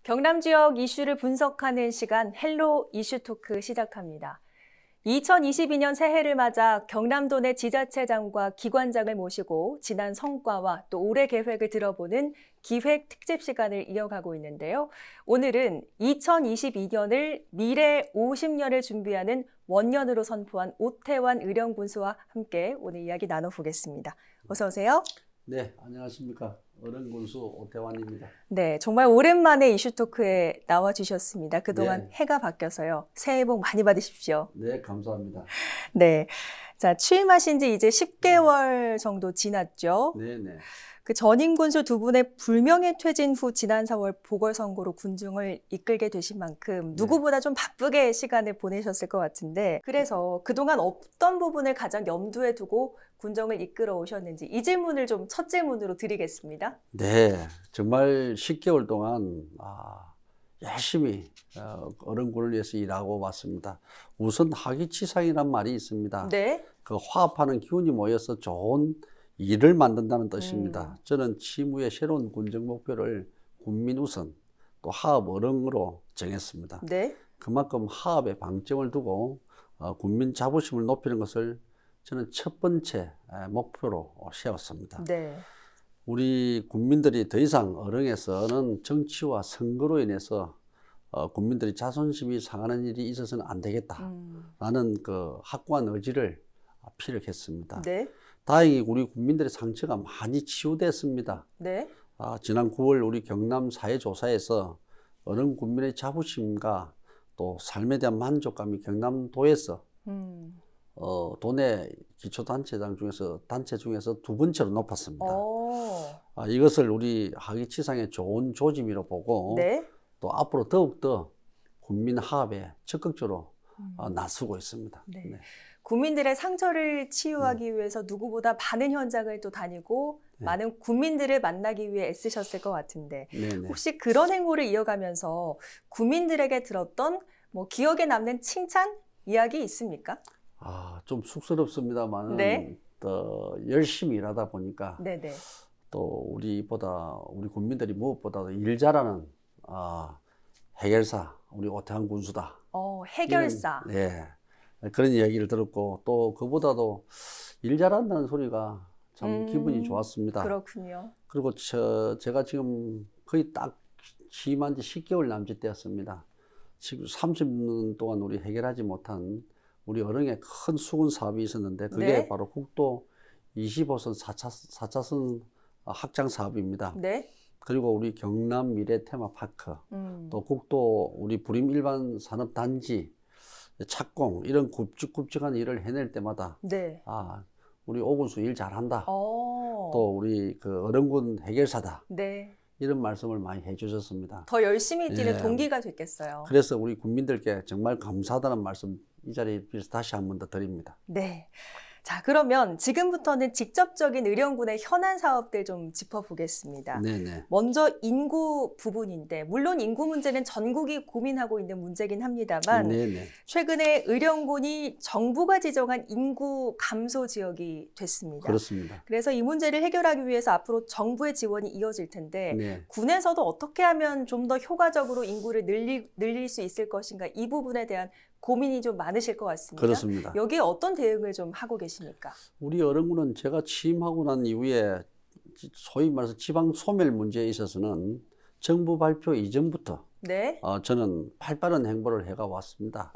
경남 지역 이슈를 분석하는 시간 헬로 이슈토크 시작합니다. 2022년 새해를 맞아 경남도 내 지자체장과 기관장을 모시고 지난 성과와 또 올해 계획을 들어보는 기획 특집 시간을 이어가고 있는데요. 오늘은 2022년을 미래 50년을 준비하는 원년으로 선포한 오태환 의령군수와 함께 오늘 이야기 나눠보겠습니다. 어서 오세요. 네, 안녕하십니까. 어른군수 오태환입니다. 네, 정말 오랜만에 이슈토크에 나와주셨습니다. 그동안 네. 해가 바뀌어서요. 새해 복 많이 받으십시오. 네, 감사합니다. 네, 자 취임하신 지 이제 10개월 정도 지났죠. 네네. 그 전임 군수 두 분의 불명예 퇴진 후 지난 4월 보궐선거로 군중을 이끌게 되신 만큼 누구보다 좀 바쁘게 시간을 보내셨을 것 같은데 그래서 그동안 어떤 부분을 가장 염두에 두고 군정을 이끌어 오셨는지 이 질문을 좀 첫 질문으로 드리겠습니다. 네, 정말 10개월 동안 열심히 어른군을 위해서 일하고 왔습니다. 우선 하기치상이란 말이 있습니다. 네. 그 화합하는 기운이 모여서 좋은 일을 만든다는 뜻입니다. 저는 취임 후에 새로운 군정 목표를 국민 우선 또 화합 어른으로 정했습니다. 네. 그만큼 화합에 방점을 두고 국민 자부심을 높이는 것을 저는 첫 번째 목표로 세웠습니다. 네. 우리 국민들이 더 이상 어른에서는 정치와 선거로 인해서 국민들이 자존심이 상하는 일이 있어서는 안 되겠다라는 그 확고한 의지를 피력했습니다. 네. 다행히 우리 국민들의 상처가 많이 치유됐습니다. 네. 지난 9월 우리 경남 사회조사에서 어른 국민의 자부심과 또 삶에 대한 만족감이 경남도에서 도내 기초단체장 중에서 단체 중에서 두 번째로 높았습니다. 이것을 우리 하기치상의 좋은 조짐이라 보고 네. 또 앞으로 더욱더 국민 화합에 적극적으로 나서고 있습니다. 네. 네. 국민들의 상처를 치유하기 위해서 누구보다 많은 현장을 또 다니고 많은 국민들을 만나기 위해 애쓰셨을 것 같은데 네네. 혹시 그런 행보를 이어가면서 국민들에게 들었던 뭐 기억에 남는 칭찬 이야기 있습니까? 좀 쑥스럽습니다만 네. 더 열심히 일하다 보니까 네네. 또 우리 국민들이 무엇보다도 일 잘하는 해결사 우리 오태환 군수다. 해결사. 네. 그런 이야기를 들었고 또 그보다도 일 잘한다는 소리가 참 기분이 좋았습니다. 그렇군요. 그리고 제가 지금 거의 딱 취임한 지 10개월 남짓 되었습니다. 지금 30년 동안 우리 해결하지 못한 우리 어른의 큰 수군 사업이 있었는데 그게 네. 바로 국도 25선 4차선 확장 사업입니다. 네. 그리고 우리 경남 미래 테마파크, 또 국도 우리 부림 일반 산업단지 착공 이런 굵직굵직한 일을 해낼 때마다 네. 우리 오군수 일 잘한다. 또 우리 그 어른군 해결사다. 네. 이런 말씀을 많이 해주셨습니다. 더 열심히 뛰는 예. 동기가 됐겠어요. 그래서 우리 국민들께 정말 감사하다는 말씀 이 자리에 다시 한 번 더 드립니다. 네. 자, 그러면 지금부터는 직접적인 의령군의 현안 사업들 좀 짚어보겠습니다. 네네. 먼저 인구 부분인데 물론 인구 문제는 전국이 고민하고 있는 문제긴 합니다만 네네. 최근에 의령군이 정부가 지정한 인구 감소 지역이 됐습니다. 그렇습니다. 그래서 이 문제를 해결하기 위해서 앞으로 정부의 지원이 이어질 텐데 네. 군에서도 어떻게 하면 좀 더 효과적으로 인구를 늘릴 수 있을 것인가 이 부분에 대한 고민이 좀 많으실 것 같습니다. 그렇습니다. 여기에 어떤 대응을 좀 하고 계십니까? 우리 어른군은 제가 취임하고 난 이후에 소위 말해서 지방 소멸 문제에 있어서는 정부 발표 이전부터 네. 저는 활발한 행보를 해가 왔습니다.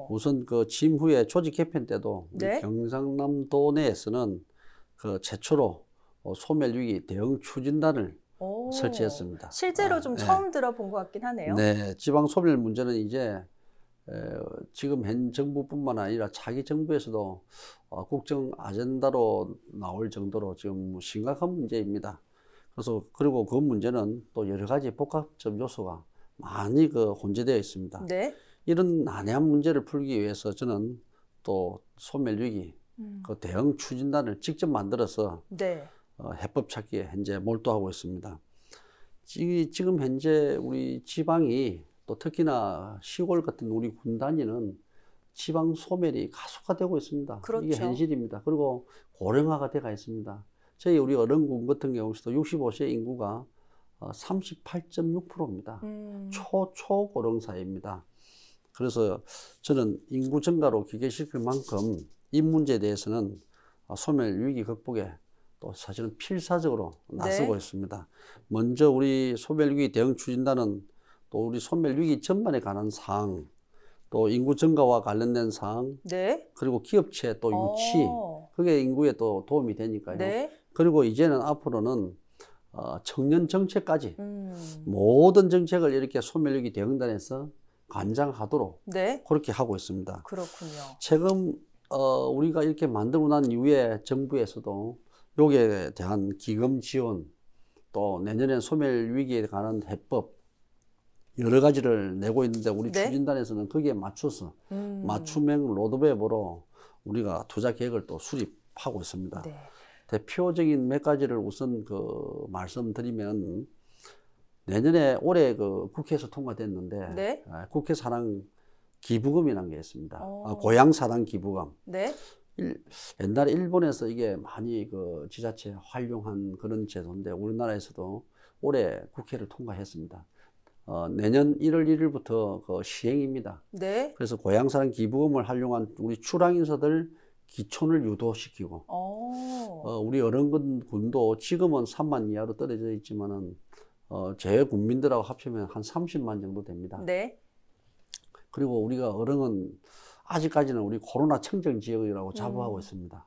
우선 그 취임 후에 조직 개편 때도 네. 경상남도 내에서는 그 최초로 소멸 위기 대응 추진단을 설치했습니다. 실제로 좀 처음 들어본 것 같긴 하네요. 네, 지방 소멸 문제는 이제 지금 현 정부뿐만 아니라 차기 정부에서도 국정 아젠다로 나올 정도로 지금 심각한 문제입니다. 그리고 그 문제는 또 여러 가지 복합적 요소가 많이 혼재되어 있습니다. 네. 이런 난해한 문제를 풀기 위해서 저는 또 소멸 위기 그 대응 추진단을 직접 만들어서 네. 해법 찾기에 현재 몰두하고 있습니다. 지금 현재 우리 지방이 또 특히나 시골 같은 우리 군 단위는 지방 소멸이 가속화되고 있습니다. 그렇죠. 이게 현실입니다. 그리고 고령화가 돼가 있습니다. 우리 어른군 같은 경우에도 65세 인구가 38.6%입니다. 초고령 사회입니다. 그래서 저는 인구 증가로 기계시킬 만큼 이 문제에 대해서는 소멸 위기 극복에 또 사실은 필사적으로 나서고 있습니다. 먼저 우리 소멸 위기 대응 추진단은 또 우리 소멸 위기 전반에 관한 사항, 또 인구 증가와 관련된 사항, 그리고 기업체 또 유치, 그게 인구에 또 도움이 되니까요. 그리고 이제는 앞으로는 청년 정책까지 모든 정책을 이렇게 소멸 위기 대응단에서 관장하도록 그렇게 하고 있습니다. 그렇군요. 최근 우리가 이렇게 만들고 난 이후에 정부에서도 여기에 대한 기금 지원, 또 내년에 소멸 위기에 관한 해법 여러 가지를 내고 있는데 우리 추진단에서는 거기에 맞춰서 맞춤형 로드맵으로 우리가 투자 계획을 또 수립하고 있습니다. 대표적인 몇 가지를 우선 말씀드리면 내년에 올해 국회에서 통과됐는데 국회 사랑 기부금이라는 게 있습니다. 고향 사랑 기부금. 옛날에 일본에서 이게 많이 지자체 활용한 그런 제도인데 우리나라에서도 올해 국회를 통과했습니다. 내년 1월 1일부터 시행입니다. 그래서 고향 사랑 기부금을 활용한 우리 출향인사들 기촌을 유도시키고 우리 어른군도 지금은 3만 이하로 떨어져 있지만은 제 국민들하고 합치면 한 30만 정도 됩니다. 그리고 우리가 어른은 아직까지는 우리 코로나 청정 지역이라고 자부하고 있습니다.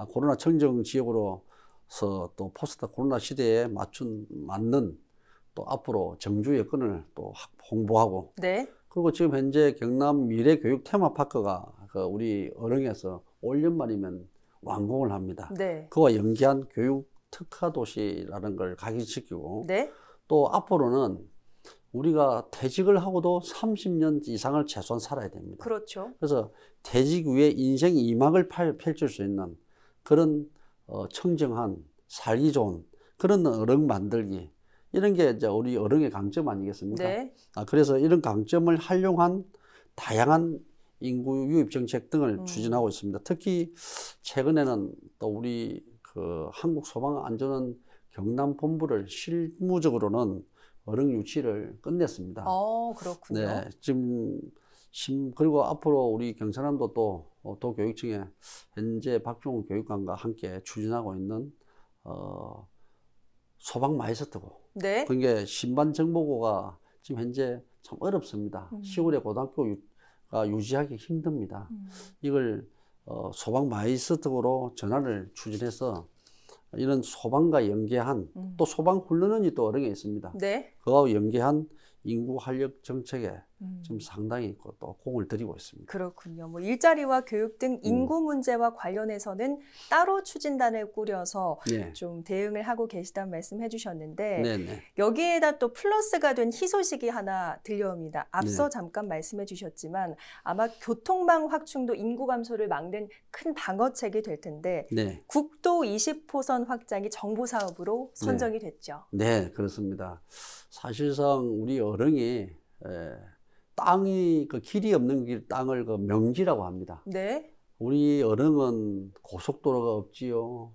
코로나 청정 지역으로서 또 포스트 코로나 시대에 맞는 또 앞으로 정주 여건을 또 홍보하고 그리고 지금 현재 경남 미래교육 테마파크가 우리 어릉에서 올 연말이면 완공을 합니다. 그와 연계한 교육 특화 도시라는 걸 각인시키고 또 앞으로는 우리가 퇴직을 하고도 30년 이상을 최소한 살아야 됩니다. 그래서 퇴직 후에 인생 2막을 펼칠 수 있는 그런 청정한 살기 좋은 그런 어릉 만들기 이런 게 이제 우리 어릉의 강점 아니겠습니까? 그래서 이런 강점을 활용한 다양한 인구 유입 정책 등을 추진하고 있습니다. 특히 최근에는 또 우리 한국소방안전원 경남본부를 실무적으로는 어릉 유치를 끝냈습니다. 그렇군요. 그리고 앞으로 우리 경상남도 또 도교육청에 현재 박종훈 교육감과 함께 추진하고 있는 소방 마이스터고. 그게 신반 정보고가 지금 현재 참 어렵습니다. 시골의 고등학교가 유지하기 힘듭니다. 이걸 소방 마이스터로 전환을 추진해서 이런 소방과 연계한 또 소방 훈련원이 또 어릉에 있습니다. 그와 연계한 인구 활력 정책에 지금 상당히 또 공을 들이고 있습니다. 그렇군요. 일자리와 교육 등 인구 문제와 관련해서는 따로 추진단을 꾸려서 좀 대응을 하고 계시다는 말씀해 주셨는데 여기에다 또 플러스가 된 희소식이 하나 들려옵니다. 앞서 잠깐 말씀해 주셨지만 아마 교통망 확충도 인구 감소를 막는 큰 방어책이 될 텐데 국도 20호선 확장이 정부 사업으로 선정이 됐죠. 네, 그렇습니다. 사실상 우리 어릉이 땅이 길이 없는 땅을 명지라고 합니다. 우리 어릉은 고속도로가 없지요.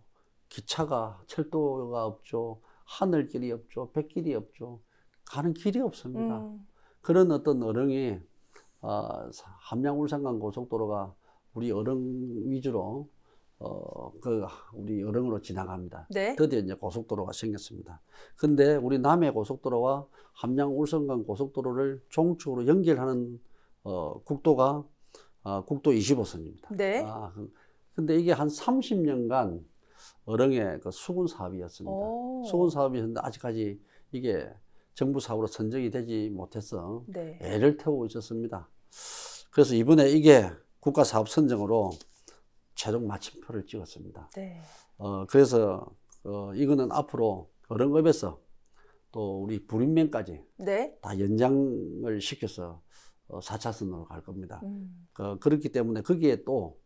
기차가 철도가 없죠. 하늘길이 없죠. 백길이 없죠. 가는 길이 없습니다. 그런 어떤 어릉이 함양 울산간 고속도로가 우리 어릉 위주로 우리 어릉으로 지나갑니다. 드디어 이제 고속도로가 생겼습니다. 근데 우리 남해 고속도로와 함양 울산간 고속도로를 종축으로 연결하는 국도가 국도 25선입니다. 근데 이게 한 30년간 어릉의 수군 사업이었습니다. 수군 사업이었는데 아직까지 이게 정부 사업으로 선정이 되지 못해서 애를 태우고 있었습니다. 그래서 이번에 이게 국가 사업 선정으로 최종 마침표를 찍었습니다. 그래서 이거는 앞으로 어릉업에서 또 우리 불임면까지 다 연장을 시켜서 4차선으로 갈 겁니다. 그렇기 때문에 거기에 또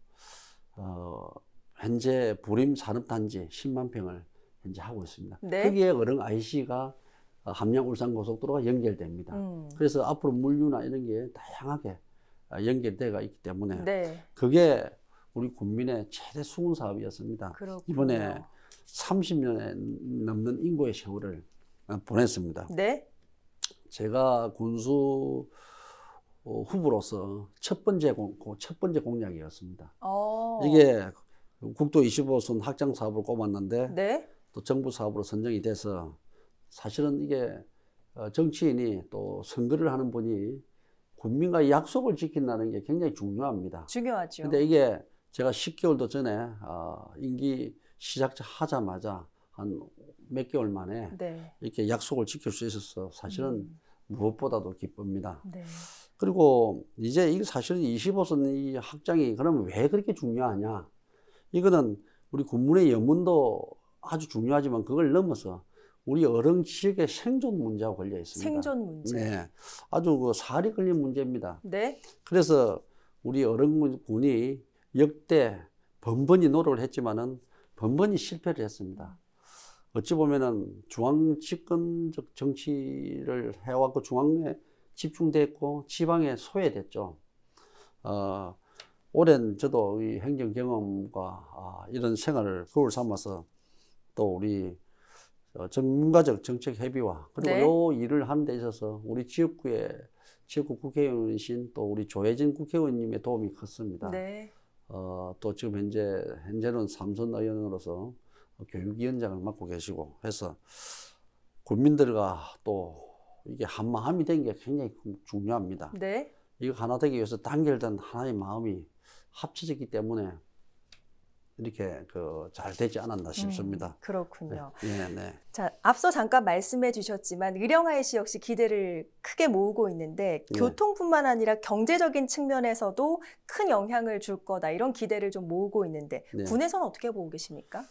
현재 불임 산업단지 10만 평을 현재 하고 있습니다. 거기에 어릉 IC가 함양 울산 고속도로가 연결됩니다. 그래서 앞으로 물류나 이런 게 다양하게 연결되어 있기 때문에 그게 우리 국민의 최대 수군 사업이었습니다. 이번에 30년에 넘는 인고의 세월을 보냈습니다. 네. 제가 군수 후보로서 첫 번째 공약이었습니다. 이게 국도 25선 확장 사업을 꼽았는데 네. 또 정부 사업으로 선정이 돼서 사실은 이게 정치인이 또 선거를 하는 분이 국민과 약속을 지킨다는 게 굉장히 중요합니다. 중요하죠. 근데 이게 제가 10개월도 전에 임기 시작하자마자 한 몇 개월 만에 네. 이렇게 약속을 지킬 수 있어서 사실은 무엇보다도 기쁩니다. 네. 그리고 이제 이 사실은 25선 이 확장이 그러면 왜 그렇게 중요하냐? 이거는 우리 군민의 영문도 아주 중요하지만 그걸 넘어서 우리 어릉 지역의 생존 문제와 걸려 있습니다. 생존 문제. 네, 아주 그 살이 걸린 문제입니다. 네. 그래서 우리 어릉군이 역대 번번이 노력을 했지만은 번번이 실패를 했습니다. 어찌 보면은 중앙 집권적 정치를 해왔고 중앙에 집중됐고 지방에 소외됐죠. 오랜 저도 이 행정 경험과 이런 생활을 거울 삼아서 또 우리 전문가적 정책 협의와 그리고 네. 요 일을 하는 데 있어서 우리 지역구 국회의원이신 또 우리 조혜진 국회의원님의 도움이 컸습니다. 네. 또 지금 현재는 삼선 의원으로서 교육위원장을 맡고 계시고 해서 국민들과 또 이게 한마음이 된 게 굉장히 중요합니다. 네. 이거 하나 되기 위해서 단결된 하나의 마음이 합쳐졌기 때문에 이렇게 잘 되지 않았나 싶습니다. 그렇군요. 네, 네. 자, 앞서 잠깐 말씀해 주셨지만 의령IC 역시 기대를 크게 모으고 있는데 네. 교통뿐만 아니라 경제적인 측면에서도 큰 영향을 줄 거다 이런 기대를 좀 모으고 있는데 네. 군에서는 어떻게 보고 계십니까?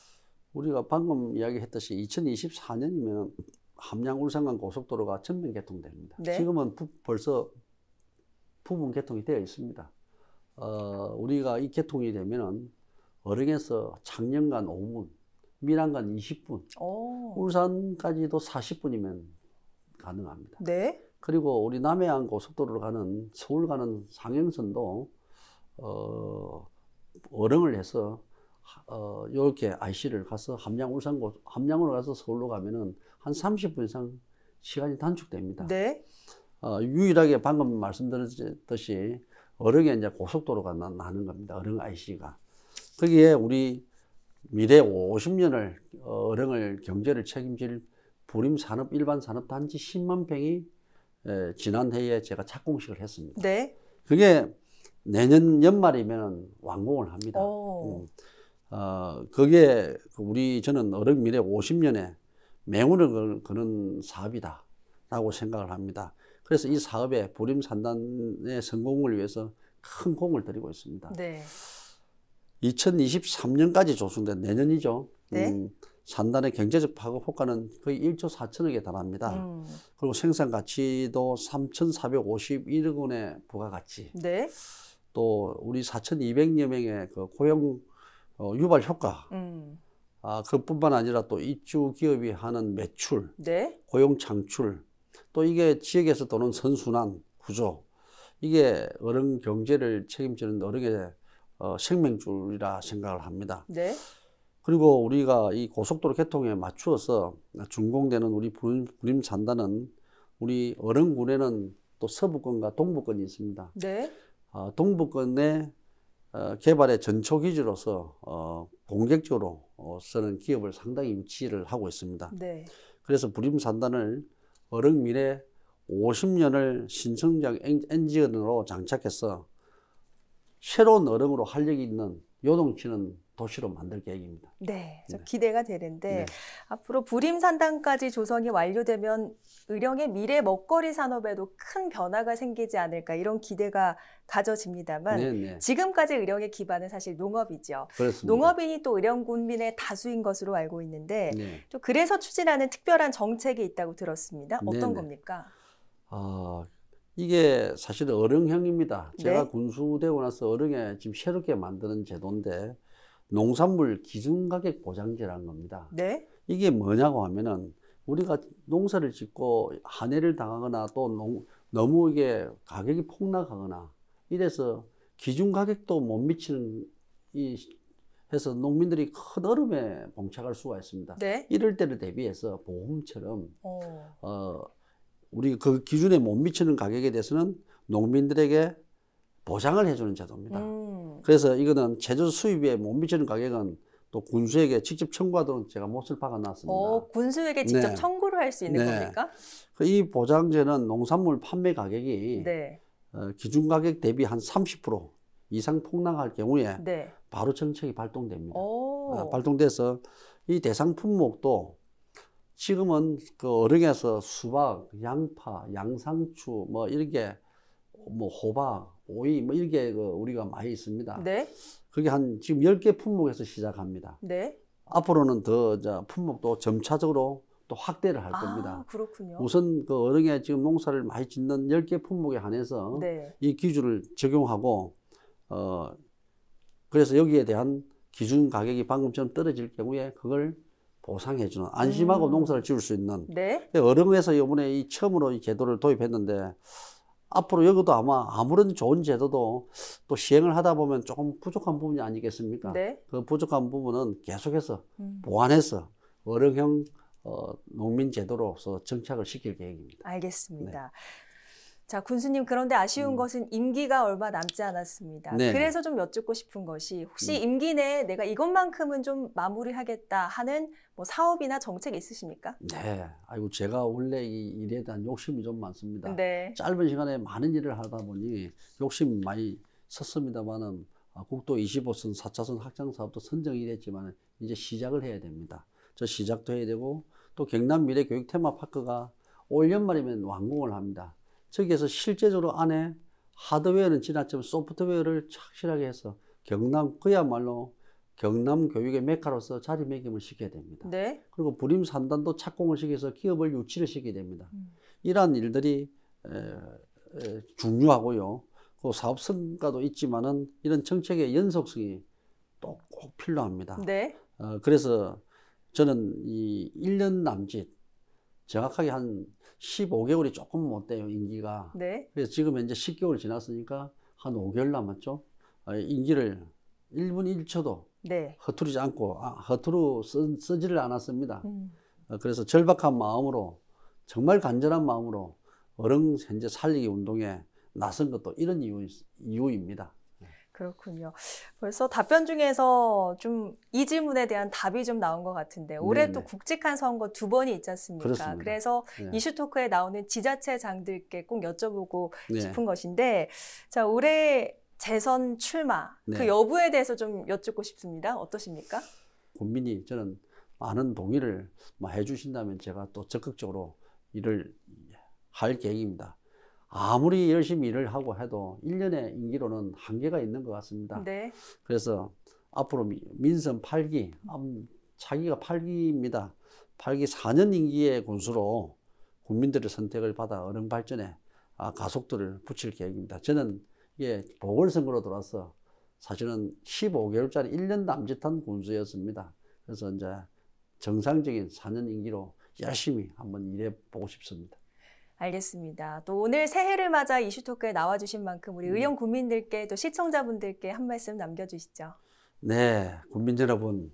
우리가 방금 이야기했듯이 2024년이면 함양 울산간 고속도로가 전면 개통됩니다. 네. 지금은 벌써 부분 개통이 되어 있습니다. 우리가 이 개통이 되면은 어릉에서 창녕간 5분, 밀양간 20분, 울산까지도 40분이면 가능합니다. 네. 그리고 우리 남해안 고속도로로 가는 서울 가는 상행선도 어릉을 해서 이렇게 IC를 가서 함양으로 가서 서울로 가면은 한 30분 이상 시간이 단축됩니다. 네. 유일하게 방금 말씀드렸듯이 어릉에 이제 고속도로가 나는 겁니다. 어릉 IC가. 거기에 우리 미래 50년을 어릉을 경제를 책임질 부림산업 일반산업단지 10만 평이 지난 해에 제가 착공식을 했습니다. 네. 그게 내년 연말이면 완공을 합니다. 그게 저는 어릉 미래 50년에 맹운을 거는 사업이다라고 생각을 합니다. 그래서 이 사업의 부림산단의 성공을 위해서 큰 공을 들이고 있습니다. 네. 2023년까지 조성된 내년이죠. 네. 산단의 경제적 파급 효과는 거의 1조 4천억에 달합니다. 그리고 생산 가치도 3,451억 원의 부가가치. 네. 또 우리 4,200여 명의 그 고용 유발 효과. 그뿐만 아니라 또 입주 기업이 하는 매출, 네. 고용 창출, 또 이게 지역에서 도는 선순환 구조. 이게 어릉 경제를 책임지는 어릉의 생명줄이라 생각을 합니다. 네. 그리고 우리가 이 고속도로 개통에 맞추어서 준공되는 우리 부림산단은 우리 어릉군에는 또 서부권과 동부권이 있습니다. 네. 동부권의 개발의 전초기지로서 공격적으로 쓰는 기업을 상당히 유치를 하고 있습니다. 네. 그래서 부림산단을 어릉 미래 50년을 신성장 엔진으로 장착해서 새로운 어릉으로 활력이 있는 요동치는 도시로 만들 계획입니다. 네, 좀 기대가 되는데 네. 앞으로 부림산단까지 조성이 완료되면 의령의 미래 먹거리 산업에도 큰 변화가 생기지 않을까 이런 기대가 가져집니다만 네. 지금까지 의령의 기반은 사실 농업이죠. 그렇습니다. 농업인이 또 의령 군민의 다수인 것으로 알고 있는데 네. 또 그래서 추진하는 특별한 정책이 있다고 들었습니다. 어떤 네네. 겁니까? 이게 사실 어릉형입니다. 제가 네. 군수되고 나서 어릉에 지금 새롭게 만드는 제도인데 농산물 기준가격 보장제라는 겁니다. 네. 이게 뭐냐고 하면은 우리가 농사를 짓고 한해를 당하거나 또 너무 이게 가격이 폭락하거나 이래서 기준가격도 못 미치는 이 해서 농민들이 큰 어려움에 봉착할 수가 있습니다. 네. 이럴 때를 대비해서 보험처럼 우리 그 기준에 못 미치는 가격에 대해서는 농민들에게 보장을 해주는 제도입니다. 그래서 이거는 제조 수입에 못 미치는 가격은 또 군수에게 직접 청구하도록 제가 못을 박아놨습니다. 군수에게 직접 네. 청구를 할 수 있는 네. 겁니까? 이 보장제는 농산물 판매 가격이 네. 기준 가격 대비 한 30% 이상 폭락할 경우에 네. 바로 정책이 발동됩니다. 오. 발동돼서 이 대상 품목도 지금은 그 어령에서 수박, 양파, 양상추 뭐 이렇게 뭐 호박, 오이 뭐 이렇게 그 우리가 많이 있습니다. 네. 그게 한 지금 10개 품목에서 시작합니다. 네. 앞으로는 더 품목도 점차적으로 또 확대를 할 겁니다. 그렇군요. 우선 그 어령에 지금 농사를 많이 짓는 10개 품목에 한해서 네. 이 기준을 적용하고 그래서 여기에 대한 기준 가격이 방금처럼 떨어질 경우에 그걸 보상해주는 안심하고 농사를 지을 수 있는 네. 어령에서 이번에 이 처음으로 이 제도를 도입했는데 앞으로 여기도 아마 아무런 좋은 제도도 또 시행을 하다 보면 조금 부족한 부분이 아니겠습니까? 네. 그 부족한 부분은 계속해서 보완해서 어령형 농민 제도로서 정착을 시킬 계획입니다. 알겠습니다. 네. 자, 군수님, 그런데 아쉬운 것은 임기가 얼마 남지 않았습니다. 네. 그래서 좀 여쭙고 싶은 것이 혹시 임기 내에 내가 이것만큼은 좀 마무리하겠다 하는 뭐 사업이나 정책 있으십니까? 네. 아이고, 제가 원래 이 일에 대한 욕심이 좀 많습니다. 네. 짧은 시간에 많은 일을 하다 보니 욕심이 많이 섰습니다만은 국도 25선 4차선 확장 사업도 선정이 됐지만 이제 시작을 해야 됩니다. 저 시작도 해야 되고 또 경남 미래 교육 테마파크가 올 연말이면 완공을 합니다. 저기에서 실제적으로 안에 하드웨어는 지났지만 소프트웨어를 착실하게 해서 경남 그야말로 경남 교육의 메카로서 자리매김을 시켜야 됩니다. 네. 그리고 불임 산단도 착공을 시켜서 기업을 유치를 시켜야 됩니다. 이러한 일들이 중요하고요. 그 사업 성과도 있지만은 이런 정책의 연속성이 또 꼭 필요합니다. 네. 그래서 저는 이 1년 남짓 정확하게 한 15개월이 조금 못 돼요, 임기가. 네. 그래서 지금 현재 10개월 지났으니까 한 5개월 남았죠. 임기를 1분 1초도 네. 허투르지 않고 허투루 쓰지를 않았습니다. 그래서 절박한 마음으로 정말 간절한 마음으로 어령 현재 살리기 운동에 나선 것도 이런 이유입니다. 그렇군요. 벌써 답변 중에서 좀 이 질문에 대한 답이 좀 나온 것 같은데 올해 네네. 또 굵직한 선거 2번이 있지 않습니까? 그렇습니다. 그래서 네. 이슈토크에 나오는 지자체장들께 꼭 여쭤보고 네. 싶은 것인데 자, 올해 재선 출마 네. 그 여부에 대해서 좀 여쭙고 싶습니다. 어떠십니까? 국민이 저는 많은 동의를 해주신다면 제가 또 적극적으로 일을 할 계획입니다. 아무리 열심히 일을 하고 해도 1년의 임기로는 한계가 있는 것 같습니다. 네. 그래서 앞으로 민선 8기, 차기가 8기입니다. 8기 4년 임기의 군수로 국민들의 선택을 받아 어령 발전에 가속도를 붙일 계획입니다. 저는 이게 보궐선거로 들어와서 사실은 15개월짜리 1년 남짓한 군수였습니다. 그래서 이제 정상적인 4년 임기로 열심히 한번 일해 보고 싶습니다. 알겠습니다. 또 오늘 새해를 맞아 이슈토크에 나와주신 만큼 우리 의령 국민들께 또 시청자분들께 한 말씀 남겨주시죠. 네, 국민 여러분,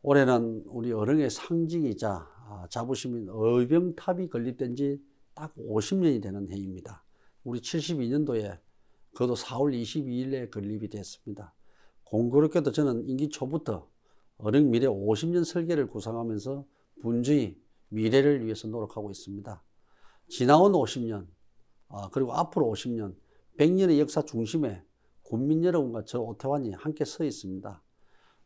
올해는 우리 어령의 상징이자 자부심인 의병탑이 건립된 지 딱 50년이 되는 해입니다. 우리 72년도에 그것도 4월 22일에 건립이 됐습니다. 공교롭게도 저는 임기 초부터 어령 미래 50년 설계를 구상하면서 분주히 미래를 위해서 노력하고 있습니다. 지나온 50년, 그리고 앞으로 50년, 100년의 역사 중심에 국민 여러분과 저 오태환이 함께 서 있습니다.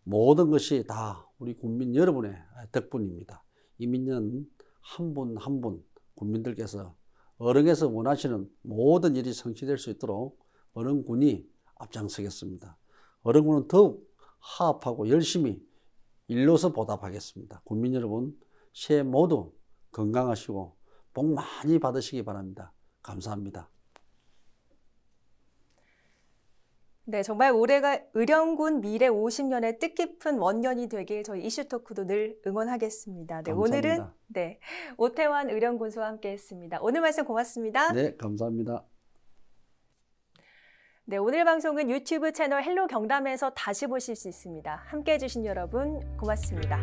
모든 것이 다 우리 국민 여러분의 덕분입니다. 이민년 한 분 한 분 국민들께서 어령에서 원하시는 모든 일이 성취될 수 있도록 어령군이 앞장서겠습니다. 어령군은 더욱 화합하고 열심히 일로서 보답하겠습니다. 국민 여러분, 새해 모두 건강하시고 복 많이 받으시기 바랍니다. 감사합니다. 네, 정말 올해가 의령군 미래 50년의 뜻깊은 원년이 되길 저희 이슈토크도 늘 응원하겠습니다. 네, 오늘은 오태환 의령군수와 함께했습니다. 오늘 말씀 고맙습니다. 네, 감사합니다. 네, 오늘 방송은 유튜브 채널 헬로 경남에서 다시 보실 수 있습니다. 함께해 주신 여러분 고맙습니다.